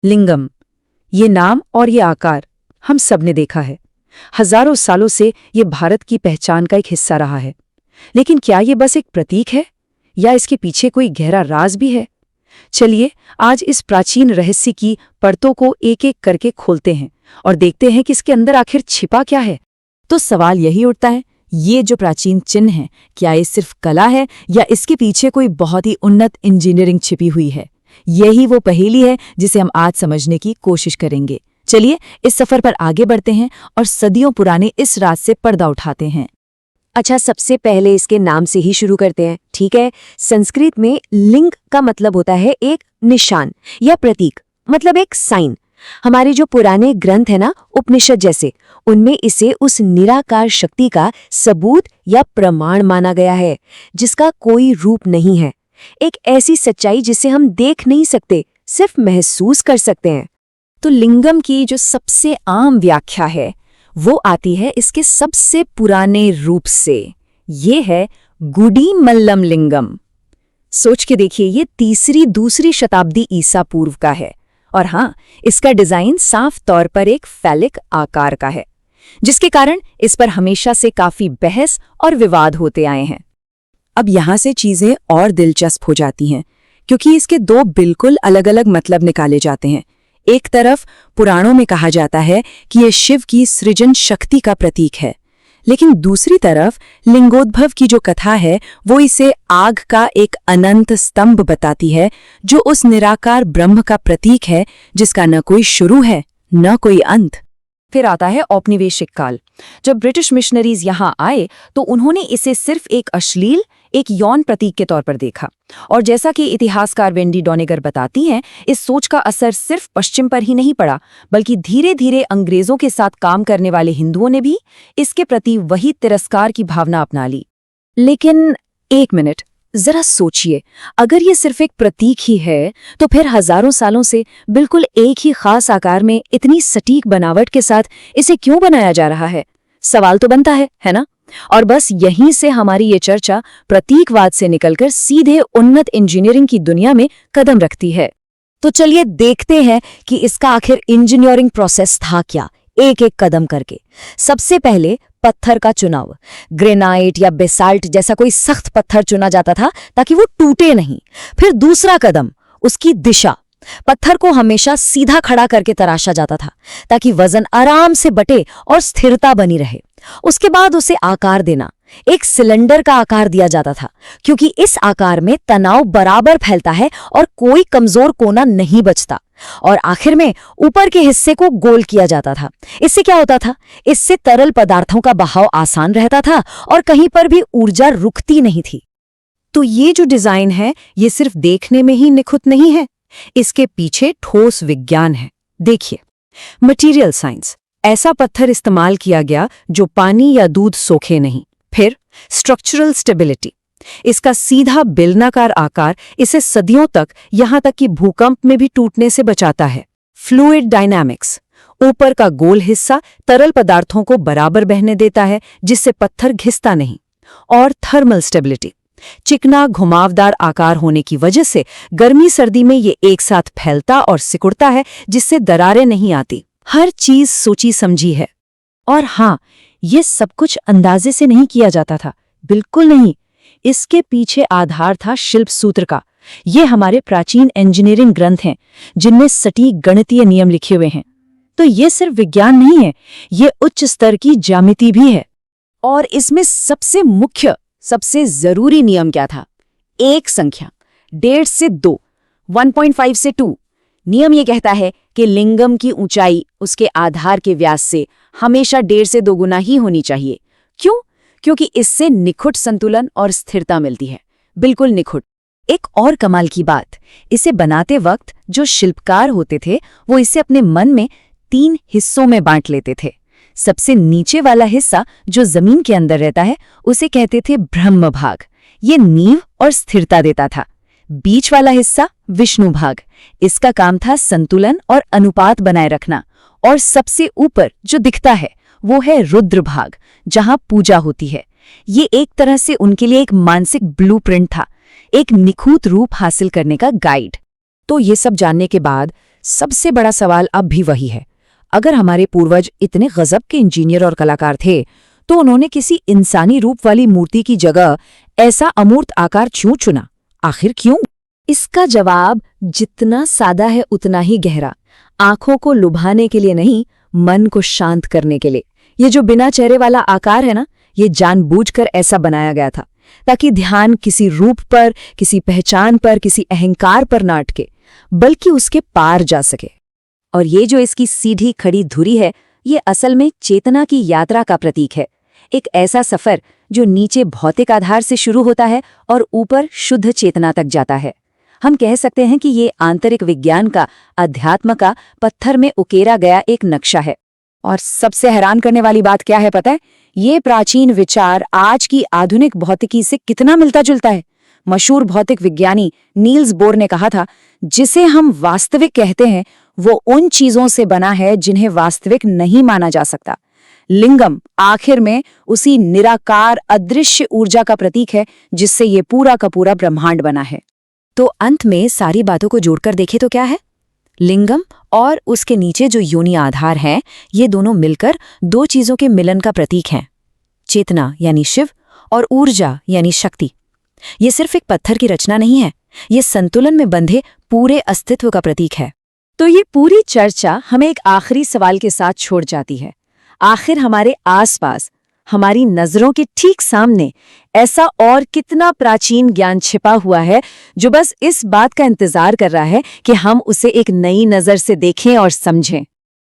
लिंगम, ये नाम और ये आकार हम सब ने देखा है। हजारों सालों से ये भारत की पहचान का एक हिस्सा रहा है। लेकिन क्या ये बस एक प्रतीक है या इसके पीछे कोई गहरा राज भी है? चलिए आज इस प्राचीन रहस्य की परतों को एक एक करके खोलते हैं और देखते हैं कि इसके अंदर आखिर छिपा क्या है। तो सवाल यही उठता है, ये जो प्राचीन चिन्ह है, क्या ये सिर्फ कला है या इसके पीछे कोई बहुत ही उन्नत इंजीनियरिंग छिपी हुई है? यही वो पहेली है जिसे हम आज समझने की कोशिश करेंगे। चलिए इस सफर पर आगे बढ़ते हैं और सदियों पुराने इस राज से पर्दा उठाते हैं। अच्छा, सबसे पहले इसके नाम से ही शुरू करते हैं, ठीक है। संस्कृत में लिंग का मतलब होता है एक निशान या प्रतीक, मतलब एक साइन। हमारे जो पुराने ग्रंथ है ना, उपनिषद जैसे, उनमें इसे उस निराकार शक्ति का सबूत या प्रमाण माना गया है जिसका कोई रूप नहीं है। एक ऐसी सच्चाई जिसे हम देख नहीं सकते, सिर्फ महसूस कर सकते हैं। तो लिंगम की जो सबसे आम व्याख्या है वो आती है इसके सबसे पुराने रूप से। ये है गुडी मल्लम लिंगम। सोच के देखिए, ये दूसरी शताब्दी ईसा पूर्व का है। और हाँ, इसका डिजाइन साफ तौर पर एक फैलिक आकार का है, जिसके कारण इस पर हमेशा से काफी बहस और विवाद होते आए हैं। अब यहां से चीजें और दिलचस्प हो जाती हैं, क्योंकि इसके दो बिल्कुल अलग अलग मतलब निकाले जाते हैं। एक तरफ पुराणों में कहा जाता है कि यह शिव की सृजन शक्ति का प्रतीक है, लेकिन दूसरी तरफ लिंगोद्भव की जो कथा है वो इसे आग का एक अनंत स्तंभ बताती है, जो उस निराकार ब्रह्म का प्रतीक है जिसका न कोई शुरू है न कोई अंत। फिर आता है औपनिवेशिक काल। जब ब्रिटिश मिशनरीज यहाँ आए तो उन्होंने इसे सिर्फ एक अश्लील, एक यौन प्रतीक के तौर पर देखा। और जैसा कि इतिहासकार वेंडी डोनेगर बताती हैं, इस सोच का असर सिर्फ पश्चिम पर ही नहीं पड़ा, बल्कि धीरे धीरे अंग्रेजों के साथ काम करने वाले हिंदुओं ने भी इसके प्रति वही तिरस्कार की भावना अपना ली। लेकिन एक मिनट, जरा सोचिए, अगर ये सिर्फ एक प्रतीक ही है तो फिर हजारों सालों से बिल्कुल एक ही खास आकार में इतनी सटीक बनावट के साथ इसे क्यों बनाया जा रहा है? सवाल तो बनता है ना? और बस यहीं से हमारी ये चर्चा प्रतीकवाद से निकलकर सीधे उन्नत इंजीनियरिंग की दुनिया में कदम रखती है। तो चलिए देखते हैं कि इसका आखिर इंजीनियरिंग प्रोसेस था क्या, एक एक कदम करके। सबसे पहले पत्थर का चुनाव। ग्रेनाइट या बेसाल्ट जैसा कोई सख्त पत्थर चुना जाता था ताकि वो टूटे नहीं। फिर दूसरा कदम, उसकी दिशा। पत्थर को हमेशा सीधा खड़ा करके तराशा जाता था ताकि वजन आराम से बटे और स्थिरता बनी रहे। उसके बाद उसे आकार देना। एक सिलेंडर का आकार दिया जाता था, क्योंकि इस आकार में तनाव बराबर फैलता है और कोई कमजोर कोना नहीं बचता। और आखिर में ऊपर के हिस्से को गोल किया जाता था। इससे क्या होता था? इससे तरल पदार्थों का बहाव आसान रहता था और कहीं पर भी ऊर्जा रुकती नहीं थी। तो ये जो डिजाइन है, ये सिर्फ देखने में ही निखुत नहीं है, इसके पीछे ठोस विज्ञान है। देखिए, मटेरियल साइंस। ऐसा पत्थर इस्तेमाल किया गया जो पानी या दूध सोखे नहीं। फिर स्ट्रक्चरल स्टेबिलिटी। इसका सीधा बेलनाकार आकार इसे सदियों तक, यहां तक कि भूकंप में भी टूटने से बचाता है। Fluid dynamics. ऊपर का गोल हिस्सा तरल पदार्थों को बराबर बहने देता है, जिससे पत्थर घिसता नहीं। और थर्मल स्टेबिलिटी। चिकना घुमावदार आकार होने की वजह से गर्मी सर्दी में ये एक साथ फैलता और सिकुड़ता है, जिससे दरारें नहीं आती। हर चीज सोची समझी है। और हाँ, ये सब कुछ अंदाजे से नहीं किया जाता था, बिल्कुल नहीं। इसके पीछे आधार था शिल्प सूत्र का। ये हमारे प्राचीन इंजीनियरिंग ग्रंथ हैं जिनमें सटीक गणितीय नियम लिखे हुए हैं। तो ये सिर्फ विज्ञान नहीं है, ये उच्च स्तर की ज्यामिति भी है। और इसमें सबसे मुख्य, सबसे जरूरी नियम क्या था? एक संख्या, 1.5 से 2, 1.5 से 2। नियम ये कहता है कि लिंगम की ऊंचाई उसके आधार के व्यास से हमेशा 1.5 से 2 गुना ही होनी चाहिए। क्यों? क्योंकि इससे निखुट संतुलन और स्थिरता मिलती है, बिल्कुल निखुट। एक और कमाल की बात, इसे बनाते वक्त जो शिल्पकार होते थे वो इसे अपने मन में 3 हिस्सों में बांट लेते थे। सबसे नीचे वाला हिस्सा जो जमीन के अंदर रहता है उसे कहते थे ब्रह्म भाग, ये नींव और स्थिरता देता था। बीच वाला हिस्सा विष्णु भाग, इसका काम था संतुलन और अनुपात बनाए रखना। और सबसे ऊपर जो दिखता है वो है रुद्र भाग, जहां पूजा होती है। ये एक तरह से उनके लिए एक मानसिक ब्लूप्रिंट था, एक निखुत रूप हासिल करने का गाइड। तो ये सब जानने के बाद सबसे बड़ा सवाल अब भी वही है। अगर हमारे पूर्वज इतने गजब के इंजीनियर और कलाकार थे, तो उन्होंने किसी इंसानी रूप वाली मूर्ति की जगह ऐसा अमूर्त आकार क्यों चुना? आखिर क्यों? इसका जवाब जितना सादा है उतना ही गहरा। आंखों को लुभाने के लिए नहीं, मन को शांत करने के लिए। ये जो बिना चेहरे वाला आकार है ना, ये जानबूझकर ऐसा बनाया गया था ताकि ध्यान किसी रूप पर, किसी पहचान पर, किसी अहंकार पर ना अटके, बल्कि उसके पार जा सके। और ये जो इसकी सीधी खड़ी धुरी है, ये असल में चेतना की यात्रा का प्रतीक है। एक ऐसा सफर जो नीचे भौतिक आधार से शुरू होता है और ऊपर शुद्ध चेतना तक जाता है। हम कह सकते हैं कि ये आंतरिक विज्ञान का, अध्यात्म का पत्थर में उकेरा गया एक नक्शा है। और सबसे हैरान करने वाली बात क्या है पता है? ये प्राचीन विचार आज की आधुनिक भौतिकी से कितना मिलता जुलता है। मशहूर भौतिक विज्ञानी नील्स बोर ने कहा था, जिसे हम वास्तविक कहते हैं वो उन चीजों से बना है जिन्हें वास्तविक नहीं माना जा सकता। लिंगम आखिर में उसी निराकार अदृश्य ऊर्जा का प्रतीक है जिससे ये पूरा का पूरा ब्रह्मांड बना है। तो अंत में सारी बातों को जोड़कर देखें तो क्या है? लिंगम और उसके नीचे जो योनि आधार हैं, ये दोनों मिलकर दो चीजों के मिलन का प्रतीक हैं। चेतना यानी शिव और ऊर्जा यानी शक्ति। ये सिर्फ एक पत्थर की रचना नहीं है, ये संतुलन में बंधे पूरे अस्तित्व का प्रतीक है। तो ये पूरी चर्चा हमें एक आखिरी सवाल के साथ छोड़ जाती है। आखिर हमारे आसपास, हमारी नजरों के ठीक सामने ऐसा और कितना प्राचीन ज्ञान छिपा हुआ है जो बस इस बात का इंतजार कर रहा है कि हम उसे एक नई नजर से देखें और समझें।